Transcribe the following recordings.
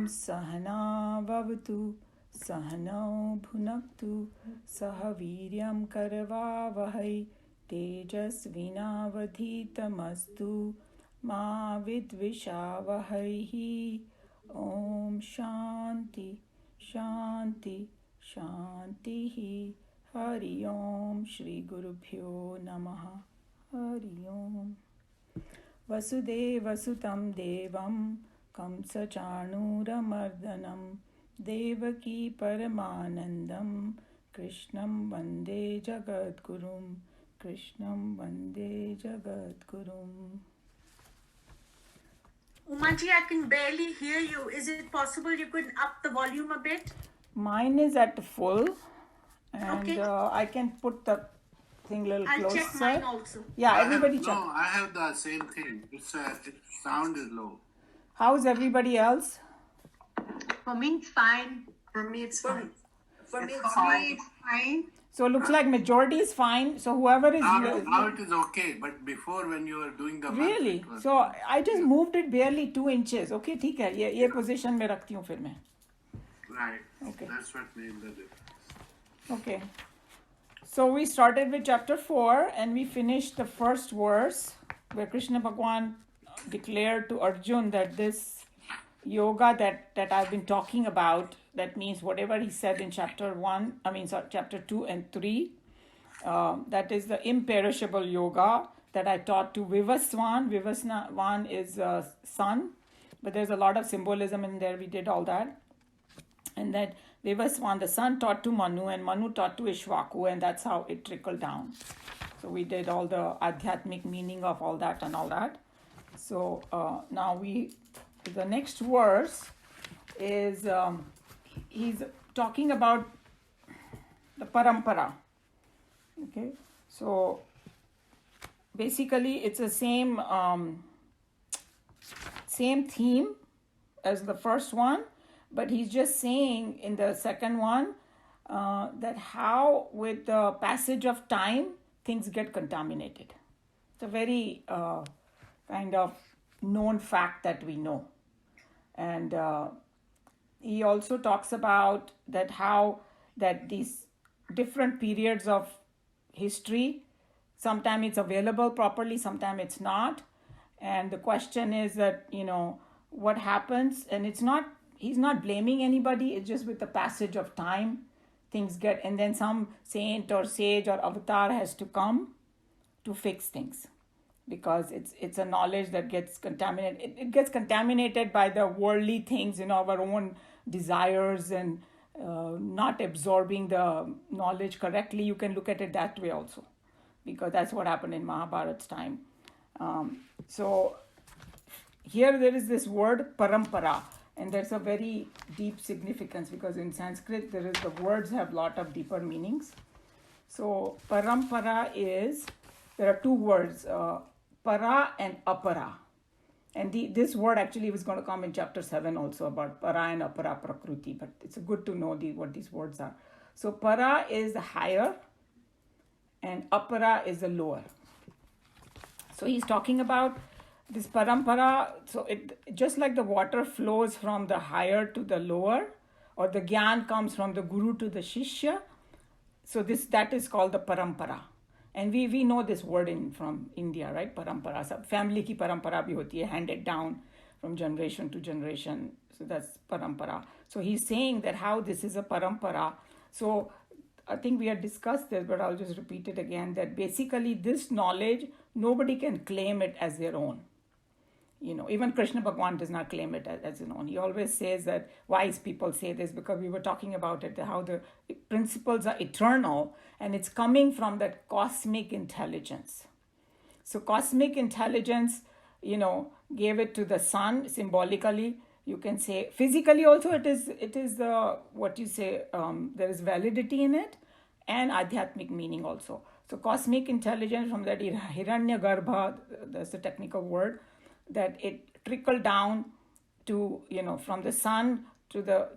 Sahana Vavatu Sahano Bhunaktu Saha Viryam Karavavahai Tejasvinavadhitamastu Ma Vidvishavahai. Om Shanti Shanti Shanti. Hari Om Shri Gurubhyo Namaha. Hari Om. Vasudevasutam Devam Kamsachanuramardanam Devaki Paramanandam Krishnam Vande Jagadgurum. Krishnam Vande Jagadgurum. Umaji, I can barely hear you. Is it possible you could up the volume a bit? Mine is at full, and Okay. I can put the thing a little I'll closer. check mine also. Yeah, I everybody have, check. No, I have the same thing. Its sound is low. How's everybody else? For me, it's fine. For me, it's fine. For me, it's fine. So it looks like majority is fine. So whoever is Now it is okay, but before when you were doing the month, really, it was- so I just moved it barely 2 inches. Okay, ठीक है, ये position में रखती हूँ फिर मैं. right. Okay. That's what made the difference. Okay. So we started with chapter 4 and we finished the first verse where Krishna Bhagwan declared to Arjun that this yoga that I've been talking about, that means whatever he said in chapter 2 and 3, that is the imperishable yoga that I taught to Vivaswan. Vivaswan is sun, but there's a lot of symbolism in there. We did all that. And that Vivaswan, the son, taught to Manu, and Manu taught to Ishwaku, and that's how it trickled down. So we did all the adhyatmic meaning of all that and all that. So now the next verse is, he's talking about the parampara. Okay, so basically it's the same theme as the first one, but he's just saying in the second one that how with the passage of time things get contaminated. It's a very kind of known fact that we know. And he also talks about that how that these different periods of history, sometimes it's available properly, sometimes it's not. And the question is that, what happens, and he's not blaming anybody, it's just with the passage of time, things get, and then some saint or sage or avatar has to come to fix things. Because it's a knowledge that gets contaminated. It gets contaminated by the worldly things, our own desires and not absorbing the knowledge correctly. You can look at it that way also, because that's what happened in Mahabharat's time. So here there is this word parampara, and there's a very deep significance, because in Sanskrit the words have a lot of deeper meanings. So parampara is, there are two words, para and apara. And this word actually was going to come in chapter 7 also, about para and apara prakruti, but it's good to know what these words are. So para is the higher and apara is the lower. So he's talking about this parampara. So it just like the water flows from the higher to the lower, or the gyan comes from the guru to the shishya. So that is called the parampara. And we know this word from India, right? Parampara. So family ki parampara bhi hoti hai, handed down from generation to generation. So that's parampara. So he's saying that how this is a parampara. So I think we had discussed this, but I'll just repeat it again, that basically this knowledge, nobody can claim it as their own. Even Krishna Bhagwan does not claim it as his own. He always says that wise people say this, because we were talking about it, how the principles are eternal, and it's coming from that cosmic intelligence. So cosmic intelligence, gave it to the sun symbolically. You can say physically also it is what you say, there is validity in it, and adhyatmic meaning also. So cosmic intelligence, from that Hiranya Garbha, that's the technical word, that it trickled down to, from the sun to the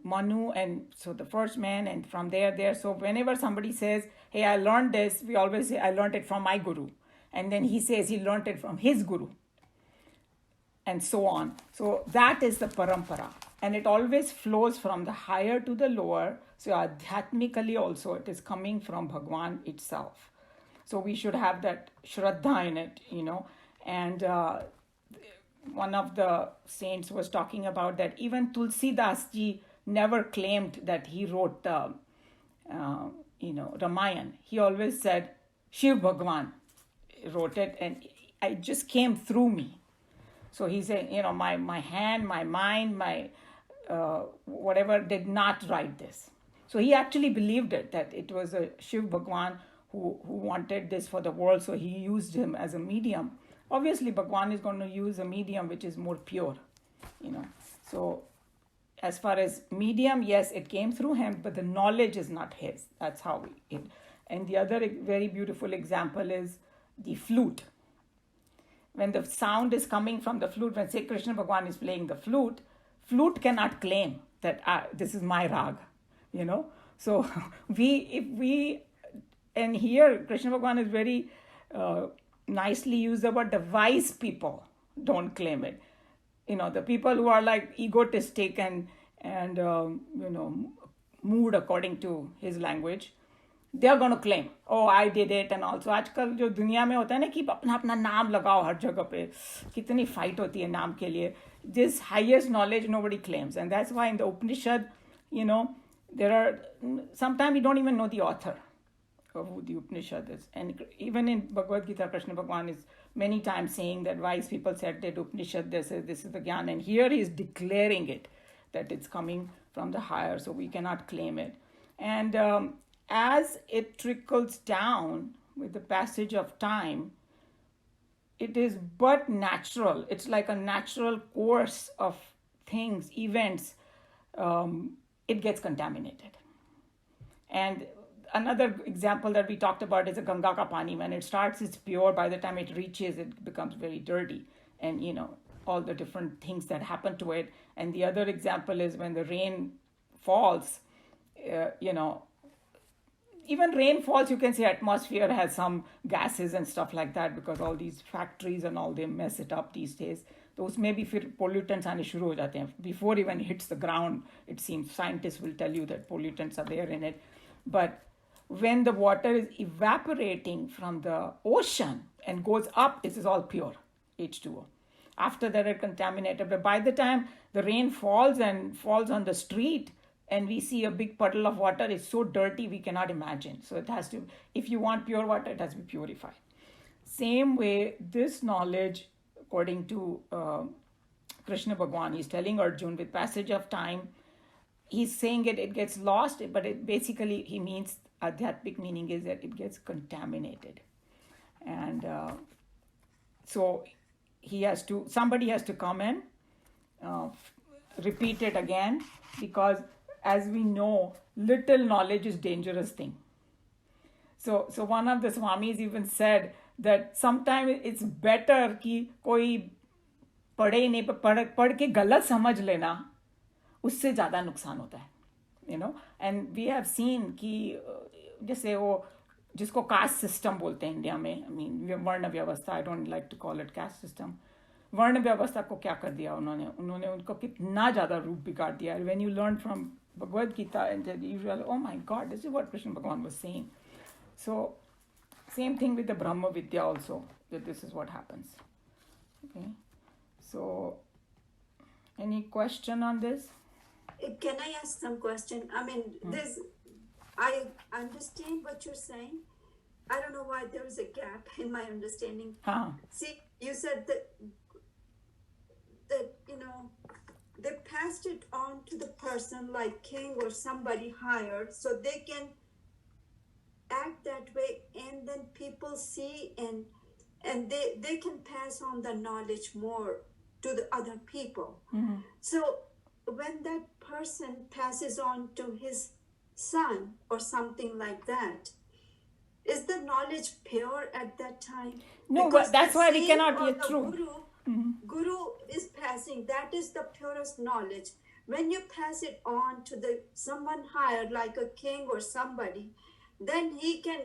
Manu, and so the first man, and from there. So whenever somebody says, hey, I learned this, we always say, I learned it from my guru. And then he says he learned it from his guru. and so on. So that is the parampara. And it always flows from the higher to the lower. So adhyatmically also it is coming from Bhagwan itself. So we should have that shraddha in it, And one of the saints was talking about that even Tulsi Das ji never claimed that he wrote the, Ramayan. He always said Shiv Bhagwan wrote it, and it just came through me. So he said, my hand, my mind, my whatever did not write this. So he actually believed it, that it was a Shiv Bhagwan who wanted this for the world. So he used him as a medium. Obviously, Bhagwan is going to use a medium which is more pure, So as far as medium, yes, it came through him, but the knowledge is not his. That's how it. And the other very beautiful example is the flute. When the sound is coming from the flute, when say Krishna Bhagwan is playing the flute cannot claim that this is my rag, So and here Krishna Bhagwan is very nicely used the word, the wise people don't claim it. The people who are like egotistic and moved according to his language, they are going to claim, oh, I did it. And also आजकल जो दुनिया में होता है ना कि अपना अपना नाम लगाओ हर जगह पे, कितनी फाइट होती है नाम के लिए. This highest knowledge nobody claims, and that's why in the Upanishad, there are sometimes we don't even know the author of who the Upanishad is. And even in Bhagavad Gita, Krishna Bhagwan is many times saying that wise people said that Upanishad, this is the Gyan, and here he is declaring it, that it's coming from the higher, so we cannot claim it. And as it trickles down with the passage of time, it is but natural. It's like a natural course of things, events. It gets contaminated. And another example that we talked about is a Ganga ka pani. When it starts, it's pure. By the time it reaches, it becomes very dirty. And, all the different things that happen to it. And the other example is when the rain falls, even rain falls, you can say atmosphere has some gases and stuff like that because all these factories and all, they mess it up these days. Those maybe pollutants aane shuru ho jate hain. Before even hits the ground, it seems scientists will tell you that pollutants are there in it. But when the water is evaporating from the ocean and goes up, it is all pure, H2O. After that, it's contaminated. But by the time the rain falls and falls on the street, and we see a big puddle of water, it's so dirty we cannot imagine. So it has to, if you want pure water, it has to be purified. Same way, this knowledge, according to Krishna Bhagwan, he's telling Arjun, with passage of time, he's saying it gets lost, but it basically, he means, adhyatmic meaning is that it gets contaminated. And so somebody has to come and repeat it again, because as we know, little knowledge is dangerous thing. So one of the Swamis even said that sometimes it's better कि कोई पढ़े नहीं, पढ़ के गलत समझ लेना, उससे ज़्यादा नुकसान होता है, And we have seen कि जैसे वो जिसको caste system बोलते हैं इंडिया में, I mean वर्ण व्यवस्था, I don't like to call it caste system. वर्ण व्यवस्था को क्या कर दिया उन्होंने उनको कितना ज़्यादा रूप बिगाड़ दिया. When you learn from Bhagavad Gita, and then you realize, oh my God, this is what Krishna Bhagavan was saying. So same thing with the Brahma Vidya also, that this is what happens. Okay. So any question on this? Can I ask some question? I mean, I understand what you're saying. I don't know why there is a gap in my understanding. See, you said that they passed it on to the person like king or somebody hired, so they can act that way, and then people see and they can pass on the knowledge more to the other people. Mm-hmm. So when that person passes on to his son or something like that, is the knowledge pure at that time? No, but that's why we cannot get through. Guru is passing, that is the purest knowledge. When you pass it on to someone hired like a king or somebody, then he can,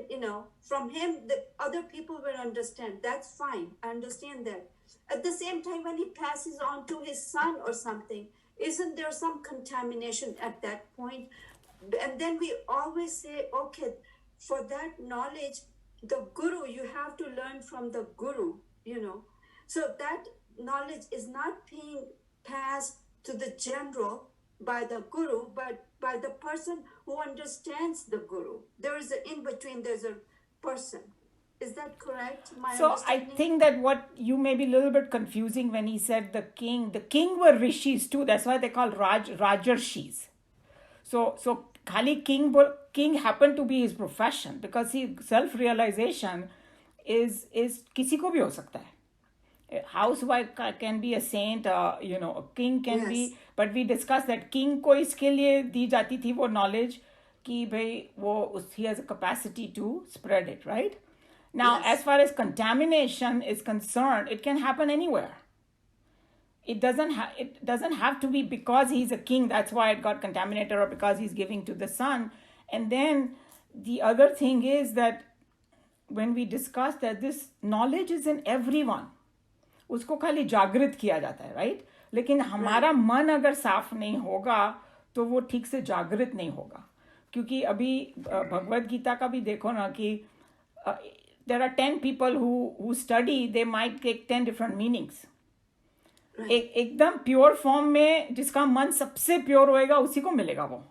from him, the other people will understand. That's fine. I understand that. At the same time, when he passes on to his son or something, isn't there some contamination at that point? And then we always say, okay, for that knowledge, the guru, you have to learn from the guru. So that knowledge is not being passed to the general by the guru, but by the person who understands the guru. There is a in between, there's a person. Is that correct? My So I understanding? think that what you may be a little bit confusing when he said the king were rishis too. That's why they call Rajarshis. So Khali king happened to be his profession because he self realization is किसी को भी हो सकता है. A housewife can be a saint, a king can Yes. be, but we discussed that king को इसके लिए दी जाती थी वो knowledge कि भाई he has a capacity to spread it, right? Now, Yes. as far as contamination is concerned, it can happen anywhere. It doesn't have to be because he's a king, that's why it got contaminated, or because he's giving to the son. And then the other thing is that when we discuss that this knowledge is in everyone, उसको खाली जागृत किया जाता है, right? लेकिन हमारा मन अगर साफ नहीं होगा तो वो ठीक से जागृत नहीं होगा. क्योंकि अभी भगवद गीता का भी देखो ना कि there are 10 people who study, they might take 10 different meanings. एकदम प्योर फॉर्म में जिसका मन सबसे प्योर होएगा उसी को मिलेगा वो.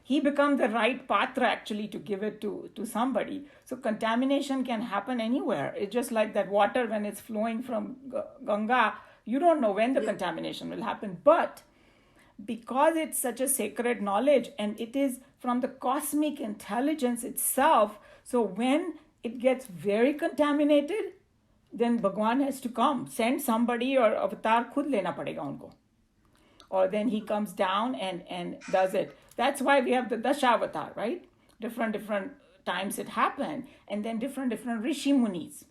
He becomes the right patra actually to give it to somebody. So contamination can happen anywhere. It's just like that water when it's flowing from Ganga, you don't know when the contamination will happen. But because it's such a sacred knowledge and it is from the cosmic intelligence itself, so when it gets very contaminated, then Bhagwan has to come, send somebody or avatar khud lena padega unko. Or then he comes down and does it. That's why we have the Dashavatar, right? Different times it happened. And then different Rishi Munis.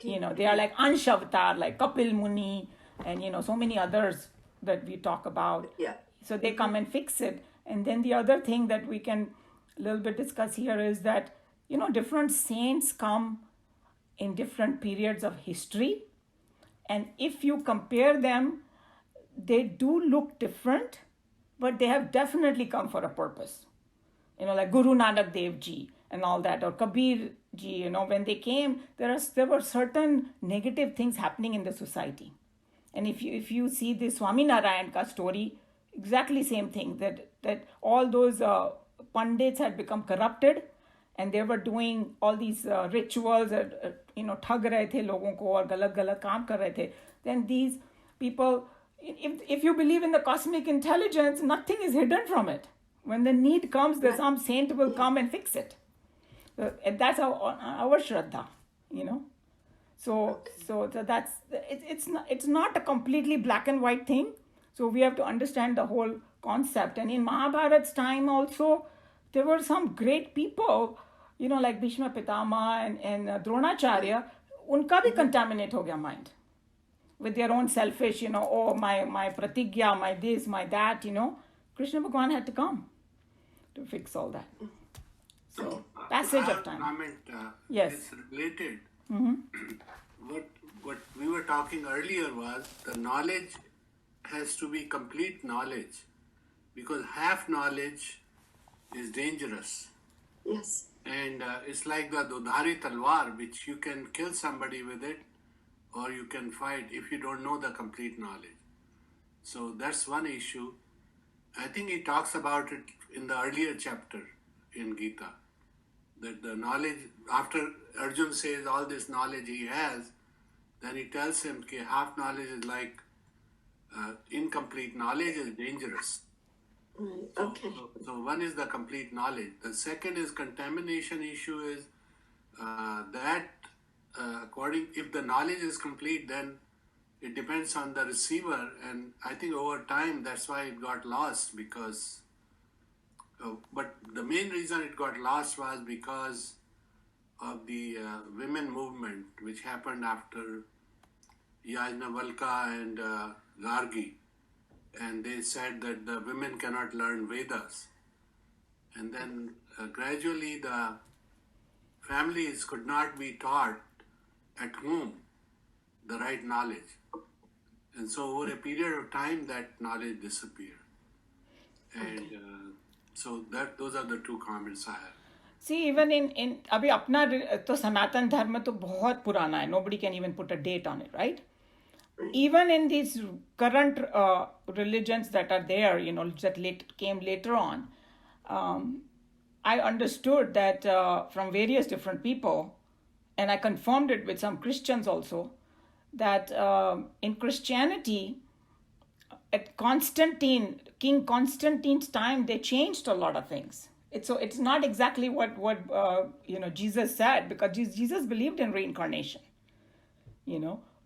They are like Anshavatar, like Kapil Muni, and so many others that we talk about. Yeah. So they come and fix it. And then the other thing that we can a little bit discuss here is that, different saints come in different periods of history. And if you compare them, they do look different, but they have definitely come for a purpose. Like Guru Nanak Dev Ji and all that, or Kabir Ji, when they came, there were certain negative things happening in the society. And if you see the Swami Narayan ka story, exactly same thing, that all those pandits had become corrupted and they were doing all these rituals, ठग रहे थे लोगों को और गलत काम कर रहे थे. Then these people, if you believe in the cosmic intelligence, nothing is hidden from it. When the need comes, some saint will come and fix it. And that's our Shraddha, So that's it's not a completely black and white thing. So we have to understand the whole concept. And in Mahabharat's time also, there were some great people, like Bhishma Pitama and Dronacharya. Unka bhi contaminate ho gaya mind with their own selfish, my pratigya, my this, my that, Krishna Bhagwan had to come to fix all that. So, passage of time. Comment, Yes. It's related. What we were talking earlier was the knowledge has to be complete knowledge, because half knowledge is dangerous. Yes. And it's like the Dudhari Talwar, which you can kill somebody with it, or you can fight if you don't know the complete knowledge. So that's one issue. I think he talks about it in the earlier chapter in Geeta, that the knowledge, after Arjun says all this knowledge he has, then he tells him that half knowledge is like incomplete knowledge is dangerous. Right. Okay. So one is the complete knowledge. The second is contamination issue is that if the knowledge is complete, then it depends on the receiver. And I think over time, that's why it got lost, because, but the main reason it got lost was because of the women movement, which happened after Yajnavalkya and Gargi. And they said that the women cannot learn Vedas. And then gradually the families could not be taught at home the right knowledge. And so over a period of time, that knowledge disappeared. And so those are the two comments I have. See, even in अभी अपना तो सनातन धर्म तो बहुत पुराना है. Nobody can even put a date on it, right? Even in these current religions that are there, that came later on, I understood that from various different people, and I confirmed it with some Christians also, that in Christianity, at King Constantine's time, they changed a lot of things. It's not exactly what Jesus said, because Jesus believed in reincarnation,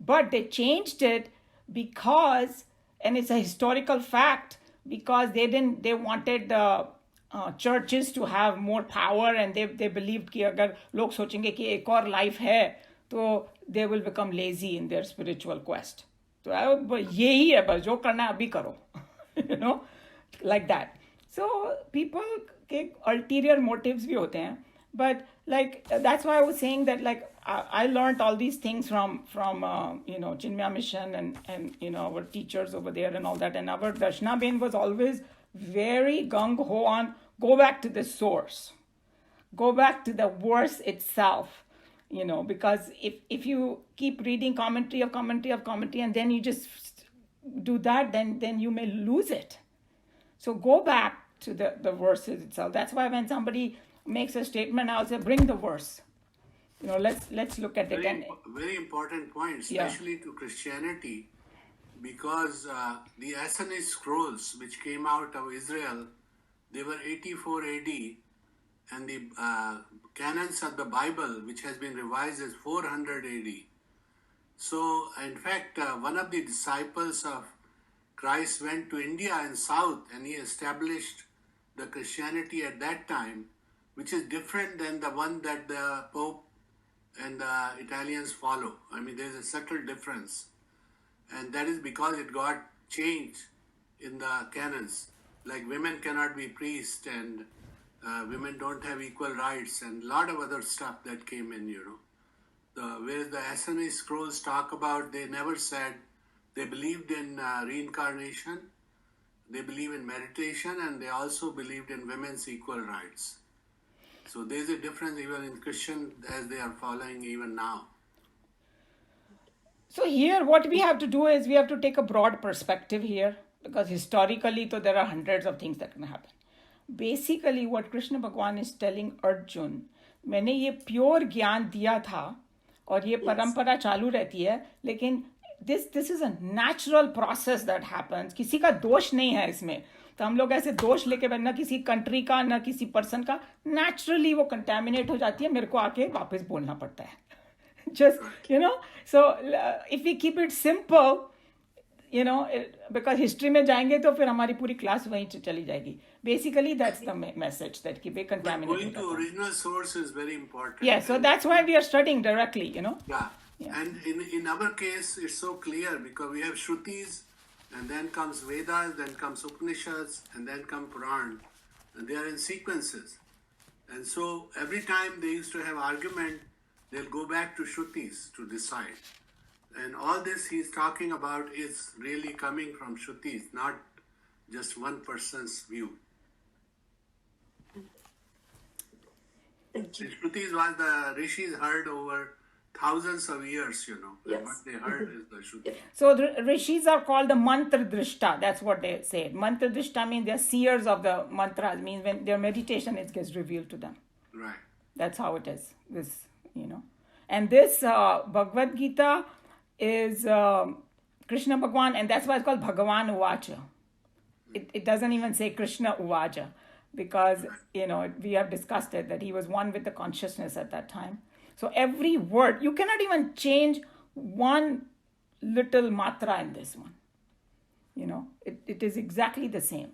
but they changed it because, and it's a historical fact, because they wanted the churches to have more power, and they believed कि अगर लोग सोचेंगे कि एक और life है, तो they will become lazy in their spiritual quest. तो यही है, बस जो करना है अभी करो, like that. So people के ulterior motives भी होते हैं, but like that's why I was saying that like I learned all these things from Chinmaya Mission and our teachers over there and all that, and our Darshana Ben was always very gung-ho on go back to the source, go back to the verse itself, because if you keep reading commentary and then you just do that, then you may lose it. So go back to the verses itself. That's why when somebody makes a statement, I'll say bring the verse. Let's look at it. Very important point, especially to Christianity, because the Assange scrolls which came out of Israel, they were 84 AD, and the canons of the Bible, which has been revised, is 400 AD. So, in fact, one of the disciples of Christ went to India and South, and he established the Christianity at that time, which is different than the one that the Pope and the Italians follow. I mean, there's a subtle difference. And that is because it got changed in the canons. Like women cannot be priests, and women don't have equal rights, and a lot of other stuff that came in, Whereas the Assange scrolls talk about, they never said they believed in reincarnation, they believe in meditation, and they also believed in women's equal rights. So there's a difference even in Christian as they are following even now. So here what we have to do is we have to take a broad perspective here, because historically there are hundreds of things that can happen. Basically what Krishna Bhagwan is telling Arjun, मैंने ये pure ज्ञान दिया था और ये परंपरा चालू रहती है, लेकिन this is a natural process that happens. किसी का दोष नहीं है इसमें. तो हम लोग ऐसे दोष लेके बैठ, ना किसी कंट्री का ना किसी पर्सन का, नेचुरली वो कंटेमिनेट हो जाती है, मेरे को आके वापस बोलना पड़ता है. Just so if we keep it simple, because history में जाएंगे तो फिर हमारी पूरी क्लास वहीं चली जाएगी. Basically that's the message, that keep it contaminated. Going to original source is very important. Yeah, so that's why we are studying directly, Yeah. And in our case, it's so clear because we have Shrutis, and then comes Vedas, then comes Upanishads, and then come Puran. And they are in sequences. And so every time they used to have argument, they'll go back to Shrutis to decide. And all this he's talking about is really coming from Shrutis, not just one person's view. Thank you. The Shrutis was the rishis heard over thousands of years, Yes. And what they heard is the Shruti. So the rishis are called the mantra drishta. That's what they say. Mantra drishta means they're seers of the mantras, means when their meditation gets revealed to them. Right. That's how it is. And this Bhagavad Gita is Krishna Bhagwan, and that's why it's called Bhagavan Uvacha. It doesn't even say Krishna Uvacha, because we have discussed it, that he was one with the consciousness at that time. So every word, you cannot even change one little matra in this one. It is exactly the same.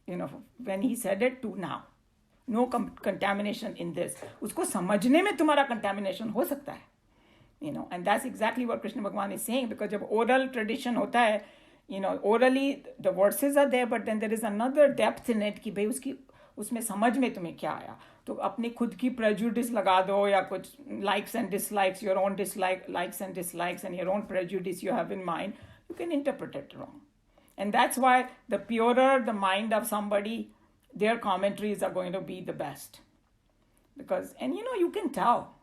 When he said it to now. No contamination in this. उसको समझने में तुम्हारा contamination हो सकता है. And that's exactly what Krishna Bhagwan is saying, because जब oral tradition होता है, orally the verses are there, but then there is another depth in it कि भाई उसमें समझ में तुम्हें क्या आया. तो अपने खुद की prejudice लगा दो या कुछ likes and dislikes, your own likes and dislikes and your own prejudice you have in mind, you can interpret it wrong. And that's why the purer the mind of somebody, their commentaries are going to be the best. Because, and you can tell.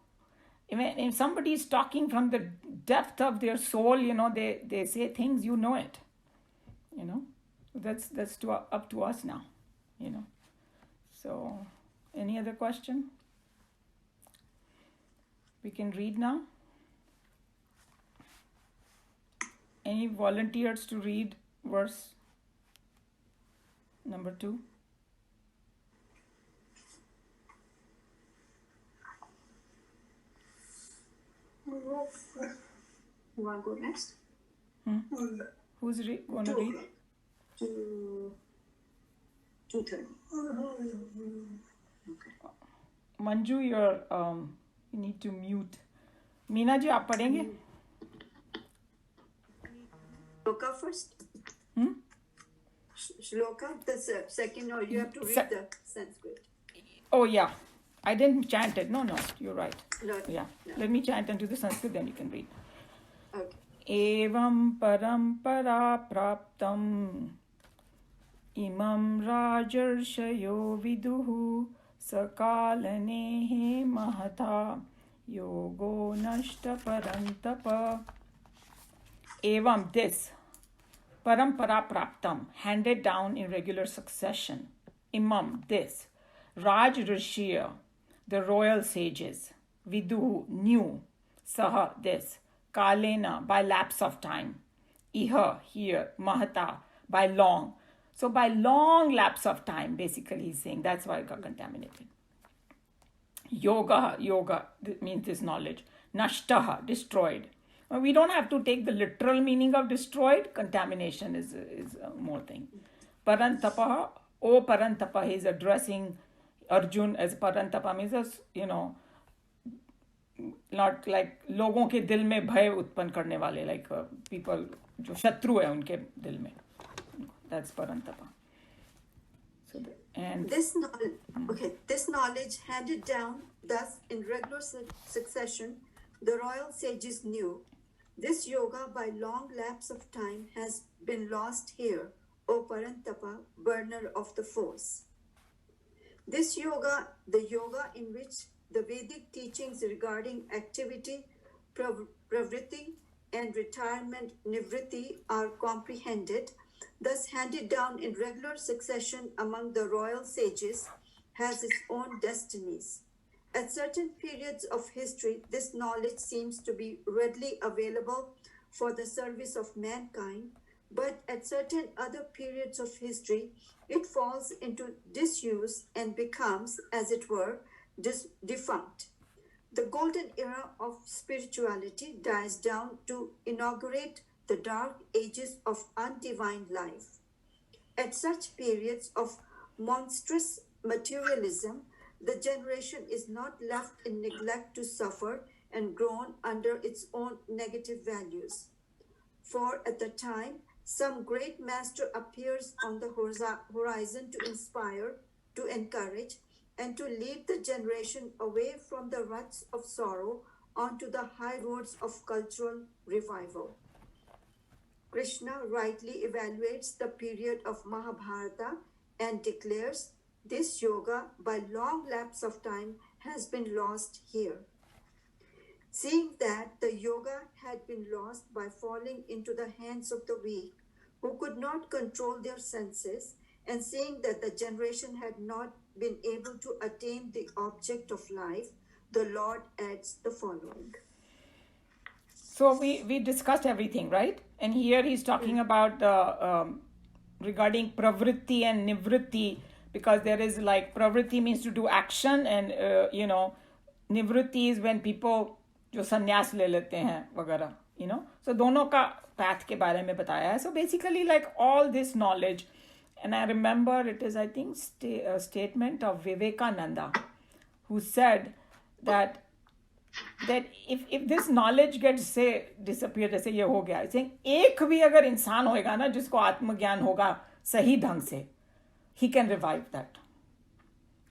If somebody is talking from the depth of their soul, they say things, it. That's up to us now. So, any other question? We can read now. Any volunteers to read verse number 2? You want to go next? Who's going to read? To 2:30. Okay. Manju, you need to mute. Meena ji, आप पढ़ेंगे? Shloka first? Shloka, the second, or you have to read the Sanskrit? Oh, yeah. I didn't chant it. No, you're right. No. Yeah. Let me chant and do the Sanskrit, then you can read. Okay. Evam parampara praptam imam rajarshayo viduhu sakalanehe mahata yogo nashta parantapa. Evam, this parampara praptam, handed down in regular succession. Imam, this Raj Rishya, the royal sages. Viduhu, knew. Saha, this. Kalena, by lapse of time. Iha, here. Mahata, by long. So by long lapse of time, basically he's saying that's why it got contaminated. Yoga means this knowledge. Nashtaha, destroyed. Well, we don't have to take the literal meaning of destroyed. Contamination is more thing. Parantapa, O Parantapa, he's addressing Arjun as Parantapa means, not like लोगों के दिल में भय उत्पन्न करने वाले, like people जो शत्रु है उनके दिल में. That's Parantapa. So this knowledge handed down thus in regular succession, the royal sages knew. This yoga by long lapse of time has been lost here, O Parantapa, burner of the force. This yoga, the yoga in which the Vedic teachings regarding activity, pravritti, and retirement, nivritti, are comprehended, thus handed down in regular succession among the royal sages, has its own destinies. At certain periods of history, this knowledge seems to be readily available for the service of mankind, but at certain other periods of history, it falls into disuse and becomes, as it were, defunct. The golden era of spirituality dies down to inaugurate the dark ages of undivine life. At such periods of monstrous materialism, the generation is not left in neglect to suffer and groan under its own negative values. For at the time, some great master appears on the horizon to inspire, to encourage, and to lead the generation away from the ruts of sorrow onto the high roads of cultural revival. Krishna rightly evaluates the period of Mahabharata and declares this yoga by long lapse of time has been lost here. Seeing that the yoga had been lost by falling into the hands of the weak, who could not control their senses, and seeing that the generation had not been able to attain the object of life, the Lord adds the following. So we discussed everything, right? And here he's talking about regarding pravritti and nivritti, because there is like pravritti means to do action, and nivritti is when people जो संन्यास ले लेते हैं वगैरह, so दोनों का path के बारे में बताया है. So basically like all this knowledge, and I remember it is I think a statement of Vivekananda, who said that if this knowledge gets say disappear, जैसे ये हो गया, saying एक भी अगर इंसान होएगा ना जिसको आत्मज्ञान होगा सही ढंग से, he can revive that.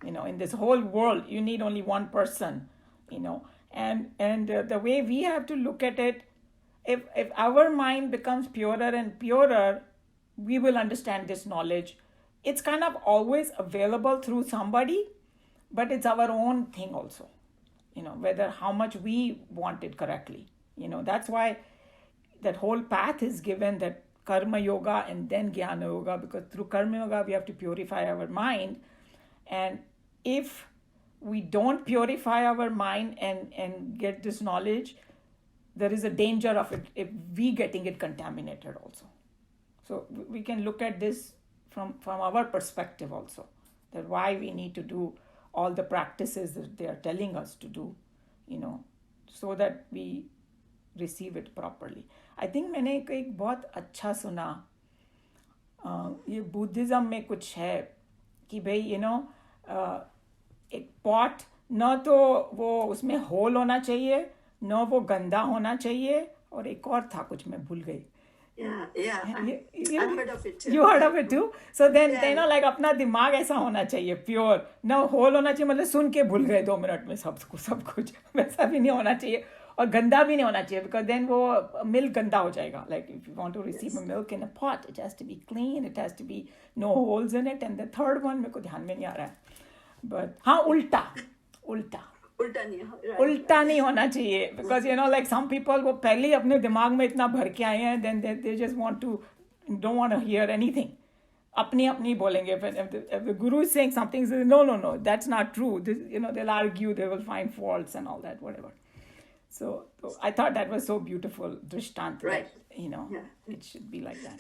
In this whole world, you need only one person, and the way we have to look at it, if our mind becomes purer and purer, we will understand this knowledge. It's kind of always available through somebody, but it's our own thing also, whether how much we want it correctly. That's why that whole path is given, that karma yoga and then jnana yoga, because through karma yoga we have to purify our mind. And if we don't purify our mind and get this knowledge, there is a danger of it if we getting it contaminated also. So we can look at this from our perspective also, that why we need to do all the practices that they are telling us to do, so that we receive it properly. I think मैंने एक बहुत अच्छा सुना, ये Buddhism में कुछ है कि भाई एक पॉट न तो वो उसमें होल होना चाहिए, न वो गंदा होना चाहिए, और एक और था कुछ, मैं भूल गई. Yeah. I've heard of it too. You heard of it too? So then, Yeah. like अपना दिमाग ऐसा होना चाहिए, प्योर, न होल होना चाहिए, मतलब सुन के भूल गए 2 मिनट में सब कुछ वैसा भी नहीं होना चाहिए, और गंदा भी नहीं होना चाहिए, because then वो मिल्क गंदा हो जाएगा. Like if you want to receive a milk in a pot, it has to be clean, it has to be no holes in it. And the third one मेरे को ध्यान में नहीं आ रहा है, but हाँ, उल्टा उल्टा नहीं होना चाहिए, because like some people वो पहले ही अपने दिमाग में इतना भर के आए हैं, then they just don't want to hear anything. अपनी बोलेंगे. If the guru is saying something, say, no, that's not true. This, they'll argue, they will find faults and all that, whatever. So I thought that was so beautiful, Drishtant. Right. That, it should be like that.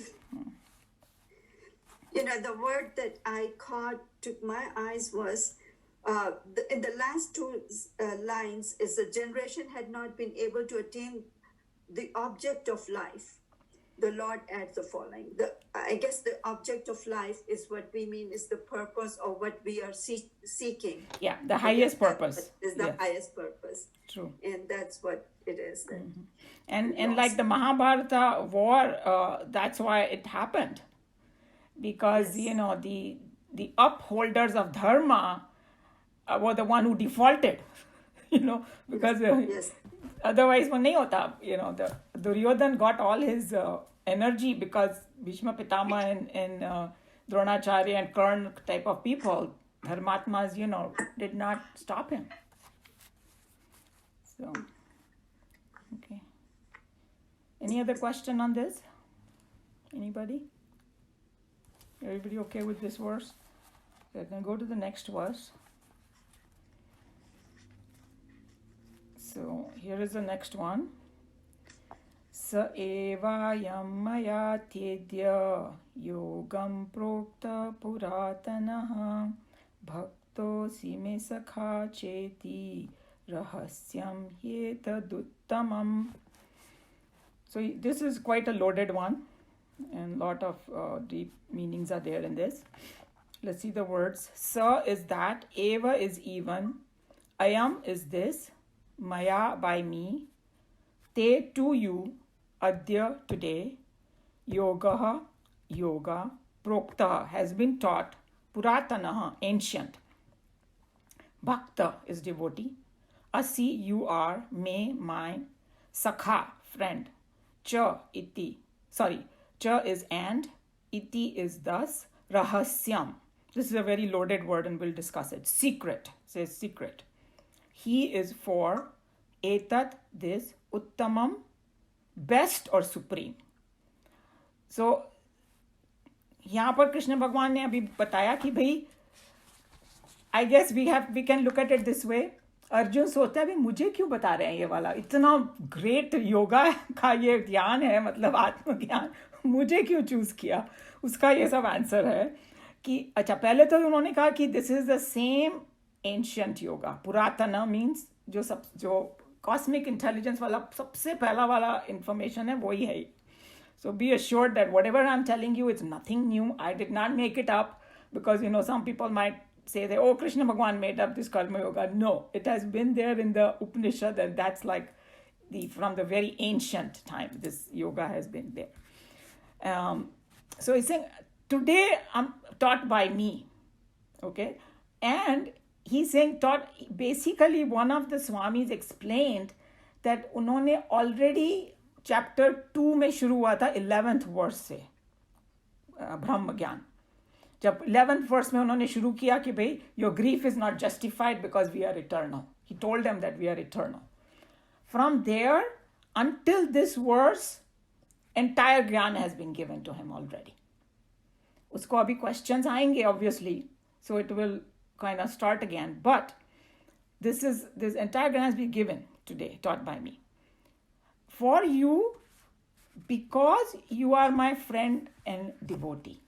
The word that I caught, took my eyes was, in the last two lines, is the generation had not been able to attain the object of life. The Lord adds the following. I guess the object of life is what we mean is the purpose, or what we are seeking. Yeah, the highest purpose. Is the highest purpose. True. And that's what it is. Mm-hmm. And like the Mahabharata war, that's why it happened. Because, Yes. The upholders of dharma were the one who defaulted, because Yes. otherwise वो नहीं होता. The Duryodhan got all his energy because Bhishma Pitama and Dronacharya and Karna type of people, dharmatmas, did not stop him. So, okay. Any other question on this? Anybody? Everybody okay with this verse? We're going to go to the next verse. So here is the next one. Sa evayam maya tedya yogam prokta puratanaha bhakto sime sakha cheti rahasyam yetaduttamam. So this is quite a loaded one, and a lot of deep meanings are there in this. Let's see the words. Sa is that, eva is even, ayam is this, maya by me, te to you, adya today, yogaha yoga, prokta has been taught, puratanaha ancient, bhakta is devotee, asi you are, me mine, sakha friend, cha iti, cha is and, iti is thus, rahasyam. This is a very loaded word and we'll discuss it. Secret, says secret. He is for, etat, this, uttamam, best or supreme. So, यहाँ पर कृष्ण भगवान ने अभी बताया कि भाई, I guess we can look at it this way. Arjun सोचता है भाई मुझे क्यों बता रहे हैं ये वाला, इतना ग्रेट योगा का ये ज्ञान है, मतलब आत्मज्ञान, मुझे क्यों चूज किया. उसका ये सब आंसर है कि अच्छा, पहले तो उन्होंने कहा कि this is the same ancient yoga. पुरातना मीन्स जो कॉस्मिक इंटेलिजेंस वाला सबसे पहला वाला इंफॉर्मेशन है वही है. So be assured that whatever I'm telling you is nothing new. I did not make it up because, some people might say that, oh, Krishna Bhagwan made up this karma yoga. No, it has been there in the Upanishad, and that's like from the very ancient time, this yoga has been there. So he's saying, today I'm taught by me, okay? And he's saying, thought basically one of the Swamis explained that उन्होंने already chapter 2 में शुरू हुआ था 11th verse से ब्रह्म ज्ञान. जब 11th verse में उन्होंने शुरू किया कि भाई your grief is not justified because we are eternal. He told them that we are eternal. From there until this verse, entire ज्ञान has been given to him already. उसको अभी questions आएंगे obviously, so it will kind of start again. But this entire ज्ञान has been given today, taught by me. For you, because you are my friend and devotee.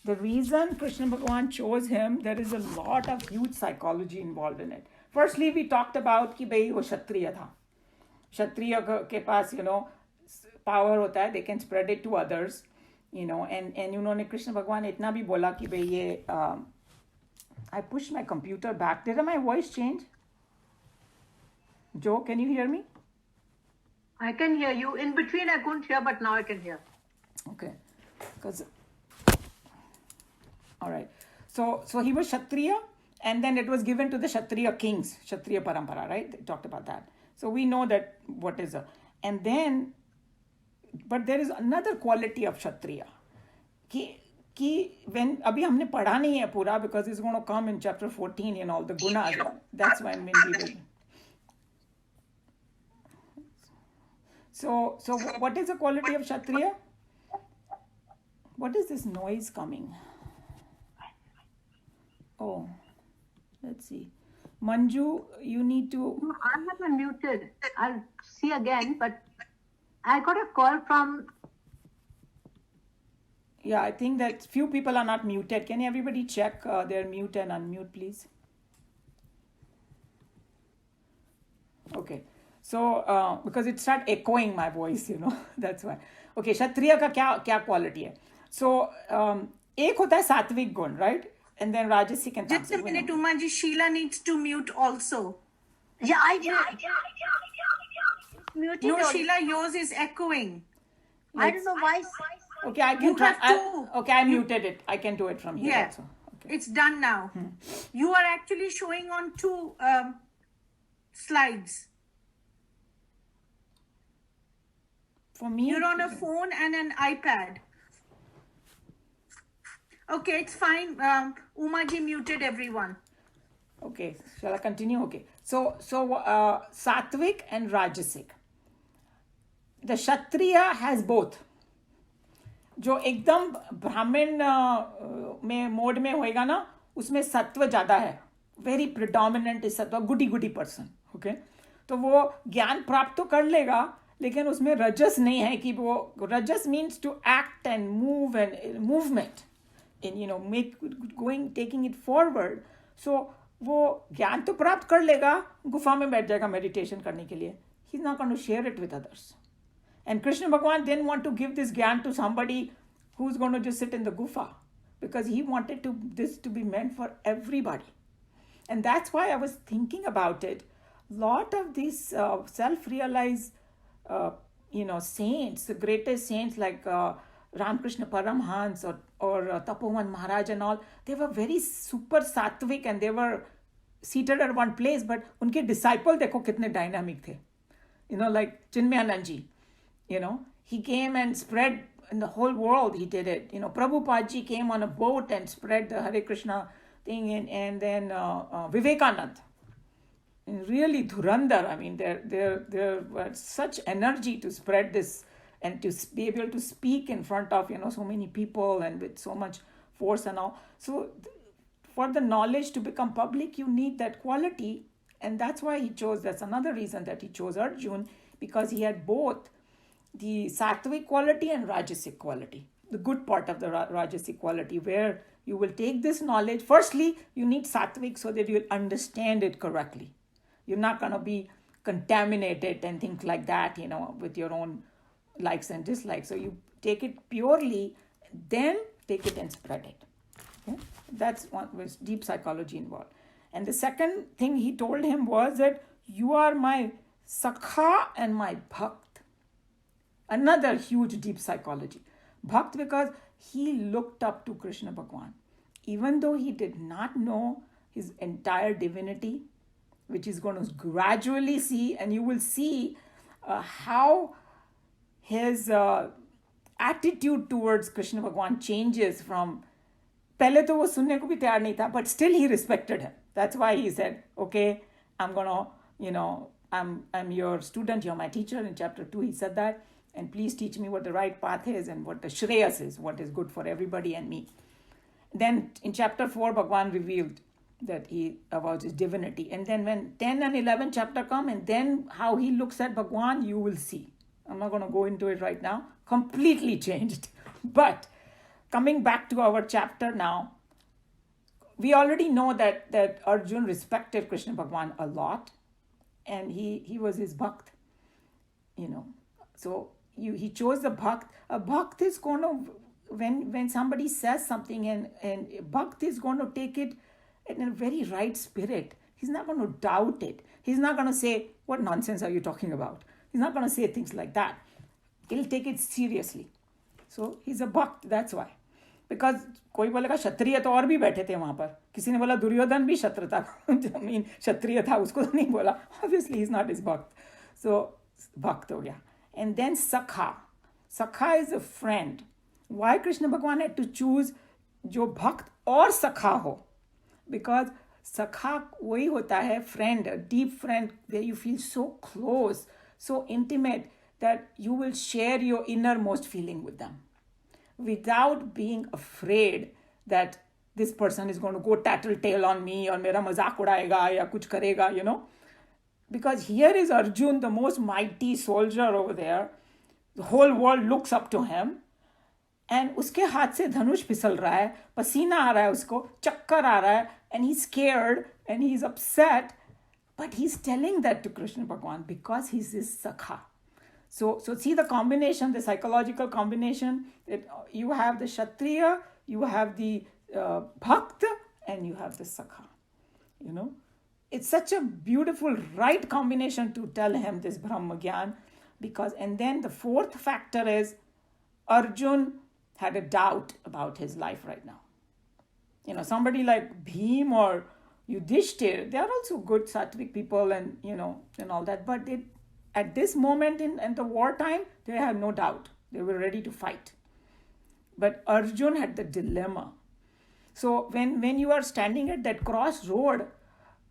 The reason Krishna Bhagavan chose him, there is a lot of huge psychology involved in it. Firstly, we talked about कि भाई वो क्षत्रिय था. क्षत्रिय के पास, power होता है, they can spread it to others, and उन्होंने कृष्ण भगवान इतना भी बोला कि भाई ये I pushed my computer back. Did my voice change? Joe, can you hear me? I can hear you. In between, I couldn't hear, but now I can hear. Okay. All right. So he was Kshatriya, and then it was given to the Kshatriya kings, Kshatriya Parampara, right? They talked about that. So we know that what is a... And then, but there is another quality of Kshatriya. कि when अभी हमने पढ़ा नहीं है पूरा, because it's going to come in chapter 14, all the gunas. That's when we will... So what is the quality of Kshatriya? What is this noise coming? Oh, let's see. Manju, you need to... No, I haven't muted. I'll see again, but I got a call from... Yeah, I think that few people are not muted. Can everybody check their mute and unmute, please? Okay. So, because it started echoing my voice, that's why. Okay, Kshatriya का क्या quality है? So, एक होता है सात्विक गुण, right? And then Rajasic and Just a minute, Umaji. Sheila needs to mute also. Yeah, I did. Muted No, all- Sheila, yours is echoing. I don't know why. Okay, I can You try. have to. Okay, I muted it. I can do it from here Yeah. also. Okay. It's done now. You are actually showing on two slides. For me, You're on a phone and an iPad. Okay, it's fine. Umaji muted everyone. Okay, shall I continue? Okay. So Sattvic and Rajasic. The Kshatriya has both. जो एकदम ब्राह्मण में mode में होएगा ना, उसमें सत्व ज़्यादा है. वेरी प्रिडोमिनेंट इज सत्व, गुडी पर्सन. ओके, तो वो ज्ञान प्राप्त तो कर लेगा, लेकिन उसमें रजस नहीं है कि वो... rajas means to act and move and movement in make going taking it forward. So वो ज्ञान तो प्राप्त कर लेगा, गुफा में बैठ जाएगा मेडिटेशन करने के लिए. He is not going to share it with others. And Krishna Bhagavan didn't want to give this gyan to somebody who's going to just sit in the gufa, because he wanted this to be meant for everybody. And that's why I was thinking about it. Lot of these self-realized, saints, the greatest saints like Ramakrishna Paramhans or Tapovan Maharaj and all, they were very super sattvic and they were seated at one place, but unke disciple dekho kitne dynamic the. Like Chinmayanand ji. He came and spread in the whole world. He did it. Prabhupada ji came on a boat and spread the Hare Krishna thing, and then Vivekanand. And really Dhurandhar. I mean, there was such energy to spread this and to be able to speak in front of so many people and with so much force and all. So for the knowledge to become public, you need that quality, and that's why he chose. That's another reason that he chose Arjun, because he had both the sattvic quality and rajasic quality, the good part of the rajasic quality, where you will take this knowledge. Firstly, you need sattvic so that you'll understand it correctly. You're not going to be contaminated and things like that, with your own likes and dislikes. So you take it purely, then take it and spread it. Okay? That's what was deep psychology involved. And the second thing he told him was that you are my sakha and my bhakt. Another huge deep psychology. Bhakt, because he looked up to Krishna Bhagavan. Even though he did not know his entire divinity, which is going to gradually see, and you will see how his attitude towards Krishna Bhagwan changes from पहले तो वो सुनने को भी तैयार नहीं था, but still he respected him. That's why he said, okay, I'm gonna, I'm your student, you're my teacher. In chapter 2 he said that, and please teach me what the right path is and what the Shreyas is, what is good for everybody and me. Then in chapter 4 Bhagwan revealed that he about his divinity, and then when 10 and 11 chapter come, and then how he looks at Bhagwan, you will see. I'm not going to go into it right now. Completely changed. But coming back to our chapter now, we already know that Arjun respected Krishna Bhagwan a lot, and he was his bhakt, So he chose the bhakt. A bhakt is going to, when somebody says something, and bhakt is going to take it in a very right spirit. He's not going to doubt it. He's not going to say, what nonsense are you talking about? He's not going to say things like that. He'll take it seriously. So he's a bhakt, that's why. Because कोई बोलेगा क्षत्रिय तो और भी बैठे थे वहां पर, किसी ने बोला दुर्योधन भी क्षत्र था, क्षत्रिय था, उसको तो नहीं बोला, ऑब्वियसली इज नॉट इज भक्त. सो भक्त हो गया. एंड देन सखा is a friend. Why Krishna भगवान हैड टू चूज जो भक्त और सखा हो? बिकॉज सखा वही होता है friend, deep friend, where you feel so close, so intimate that you will share your innermost feeling with them without being afraid that this person is going to go tattletale on me or मेरा मजाक उड़ाएगा या कुछ करेगा, Because here is Arjun, the most mighty soldier over there. The whole world looks up to him. And उसके हाथ से धनुष फिसल रहा है, पसीना आ रहा है उसको, चक्कर आ रहा है, and he's scared and he's upset. But he's telling that to Krishna Bhagwan because he's his sakha. So see the combination, the psychological combination, that you have the Kshatriya, you have the Bhakt, and you have the Sakha. It's such a beautiful, right combination to tell him this Brahma Gyan. And then the fourth factor is Arjun had a doubt about his life right now. Somebody like Bhim or Yudhishthir, they are also good sattvic people and all that. But at this moment in the wartime, they had no doubt. They were ready to fight. But Arjun had the dilemma. So when you are standing at that crossroad,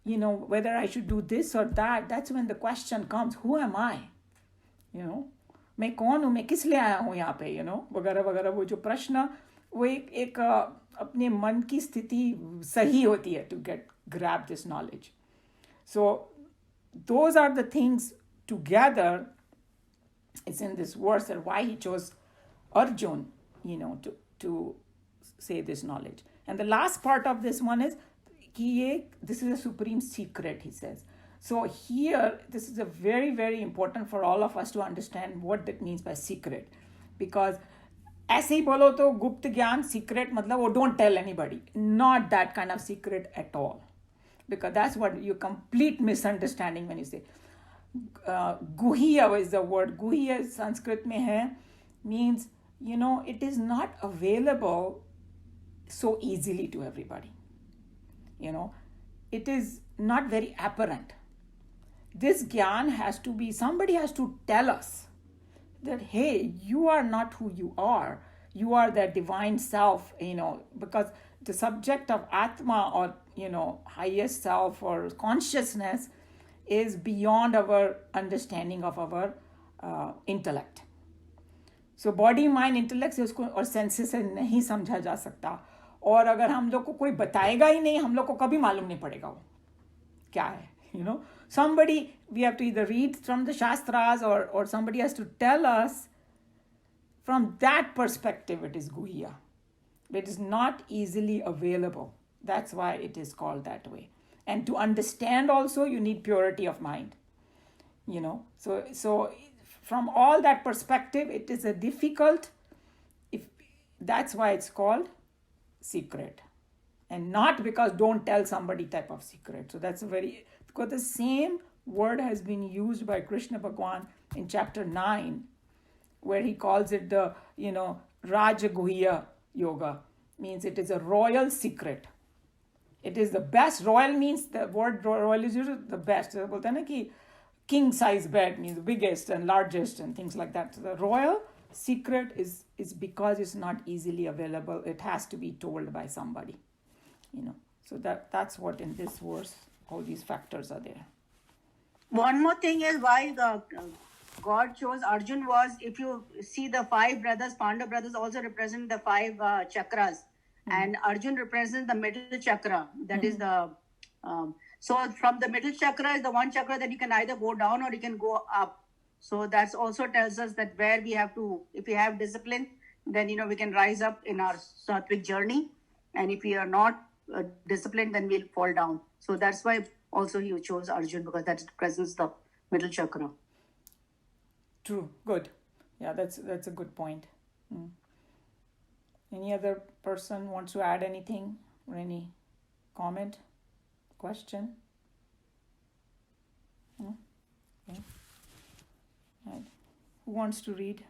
whether I should do this or that, that's when the question comes, who am I? मैं कौन हूँ, मैं किस लिए आया हूँ यहाँ पे, वगैरह वगैरह. वो जो प्रश्न, वो एक अपने मन की स्थिति सही होती है to grab this knowledge. So those are the things together. It's in this verse that why he chose Arjun, to say this knowledge. And the last part of this one is this is a supreme secret, he says. So here, this is a very, very important for all of us to understand what that means by secret. Because ऐसे ही बोलो तो गुप्त ज्ञान, secret, मतलब वो don't tell anybody. Not that kind of secret at all. Because that's what you complete misunderstanding when you say. Guhya is the word. Guhya Sanskrit में है, means, it is not available so easily to everybody. It is not very apparent. This gyan has to be, somebody has to tell us that, hey, you are not who you are. You are that divine self, because the subject of Atma or, highest self or consciousness is beyond our understanding of our intellect. So body, mind, intellect से उसको और senses से नहीं समझा जा सकता. और अगर हम लोग को कोई बताएगा ही नहीं, हम लोग को कभी मालूम नहीं पड़ेगा वो क्या है, Somebody, we have to either read from the Shastras or somebody has to tell us. From that perspective, it is Guhya. It is not easily available. That's why it is called that way. And to understand also, you need purity of mind. So from all that perspective, it is a difficult, that's why it's called secret. And not because don't tell somebody type of secret. So that's because the same word has been used by Krishna Bhagwan in chapter 9, where he calls it the, Rajaguhya Yoga. Means it is a royal secret. It is the best. Royal means, the word royal is usually the best. बोलते हैं ना कि king size bed means the biggest and largest and things like that. So the royal secret is because it's not easily available. It has to be told by somebody, you know. So that's what in this verse all these factors are there. One more thing is why God chose Arjun was, if you see the 5 brothers, Pandava brothers also represent the 5 chakras, and Arjun represents the middle chakra. That is the so from the middle chakra is the one chakra that you can either go down or you can go up. So that's also tells us that where we have to, if we have discipline, then we can rise up in our sattvic journey, and if we are not disciplined, then we'll fall down. So that's why also he chose Arjun, because that represents the middle chakra. True. Good. Yeah, that's a good point. Any other person wants to add anything or any comment, question? No? Okay. Right. Who wants to read?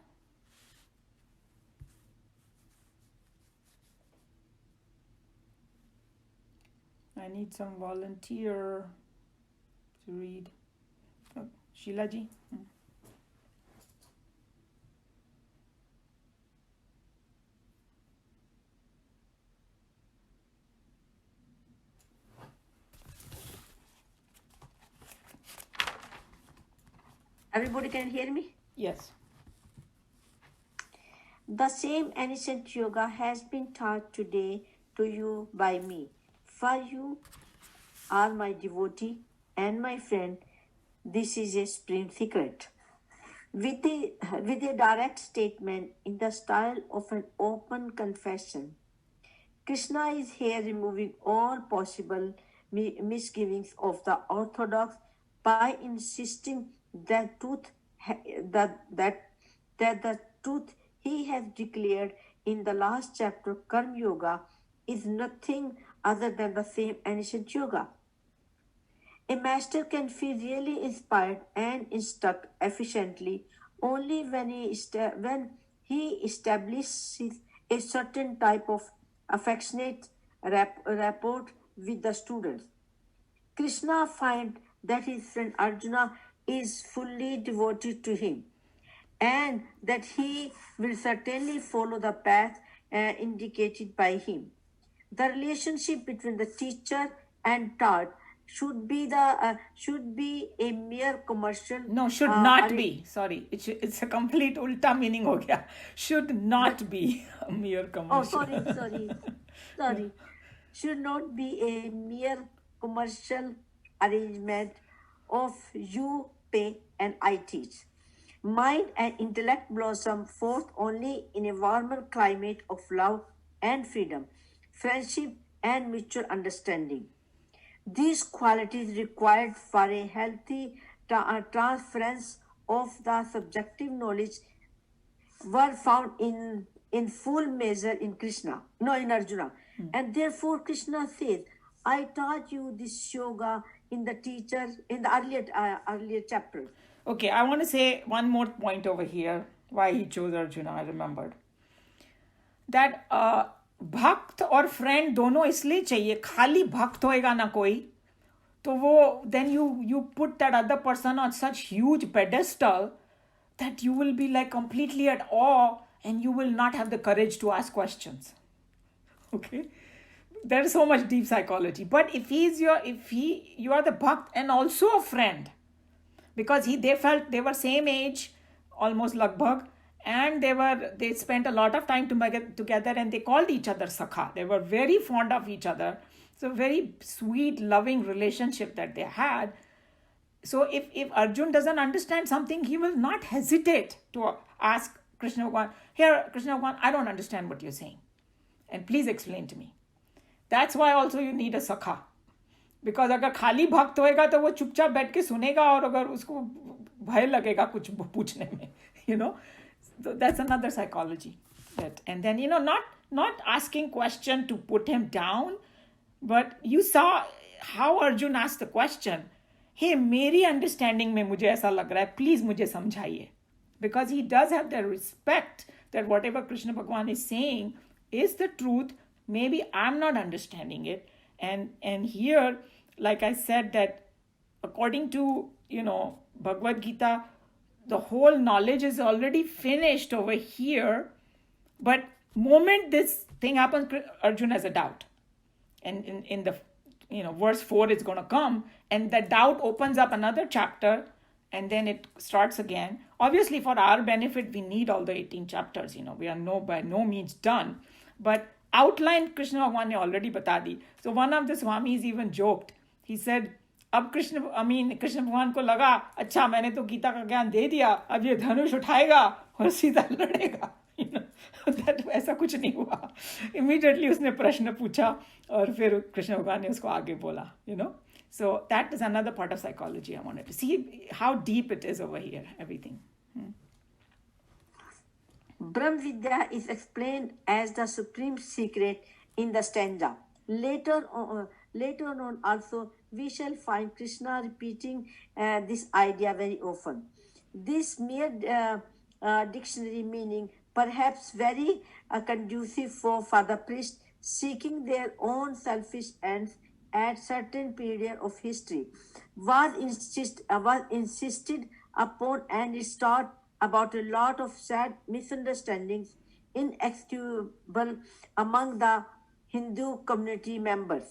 I need some volunteer to read. Oh, Sheila ji. Everybody can hear me? Yes. The same ancient yoga has been taught today to you by me. For you are my devotee and my friend. This is a supreme secret. With a direct statement in the style of an open confession, Krishna is here removing all possible misgivings of the orthodox by insisting that the truth he has declared in the last chapter, Karma Yoga, is nothing other than the same ancient yoga. A master can feel really inspired and instruct efficiently only when he establishes a certain type of affectionate rapport with the students. Krishna finds that his friend Arjuna is fully devoted to him, and that he will certainly follow the path indicated by him. The relationship between the teacher and taught should be a mere commercial. No, should not be. Sorry, it's a complete ulta meaning ho gaya. Should not be a mere commercial. Sorry. Should not be a mere commercial arrangement of you pay and I teach. Mind and intellect blossom forth only in a warmer climate of love and freedom, friendship and mutual understanding. These qualities required for a healthy transference of the subjective knowledge were found in full measure in Arjuna. And therefore Krishna says, I taught you this yoga in the earlier chapters. Okay, I want to say one more point over here why he chose Arjuna. I remembered that भक्त और friend दोनों इसलिए चाहिए. खाली भक्त होएगा ना कोई तो वो then you put that other person on such huge pedestal that you will be like completely at awe and you will not have the courage to ask questions. Okay, there's so much deep psychology. But if you are the bhakt and also a friend, because they felt they were same age, almost lagbhag, and they spent a lot of time together, and they called each other sakha. They were very fond of each other. So very sweet, loving relationship that they had. So if Arjun doesn't understand something, he will not hesitate to ask Krishna Bhagwan, here Krishna Bhagwan, I don't understand what you're saying, and please explain to me. That's why also you need a sakha. Because अगर खाली भक्त होएगा तो वो चुपचाप बैठ के सुनेगा और अगर उसको भय लगेगा कुछ पूछने में, so that's another psychology. And then not asking question to put him down, but you saw how Arjun asked the question, hey, मेरी understanding में मुझे ऐसा लग रहा है, please मुझे समझाइए. Because he does have the respect that whatever Krishna Bhagwan is saying is the truth. Maybe I'm not understanding it, And here, like I said, that according to Bhagavad Gita, the whole knowledge is already finished over here, but moment this thing happens, Arjuna has a doubt, and in the verse 4 is going to come, and the doubt opens up another chapter, and then it starts again. Obviously, for our benefit, we need all the 18 chapters. We are by no means done, but outline Krishna Bhagwan ne already bata di. So one of the Swamis even joked. He said, अब कृष्ण भगवान को लगा, अच्छा मैंने तो गीता का ज्ञान दे दिया, अब ये धनुष उठाएगा और सीधा लड़ेगा. ऐसा कुछ नहीं हुआ. इमीडिएटली उसने प्रश्न पूछा और फिर कृष्ण भगवान ने उसको आगे बोला. So that is another part of psychology. I wanted to see how deep it is over here, everything. Brahm Vidya is explained as the supreme secret in the stanza. Later on also, we shall find Krishna repeating this idea very often. This mere dictionary meaning perhaps very conducive for the priest seeking their own selfish ends at certain period of history was insisted upon, and it taught about a lot of sad misunderstandings inexcusable among the Hindu community members.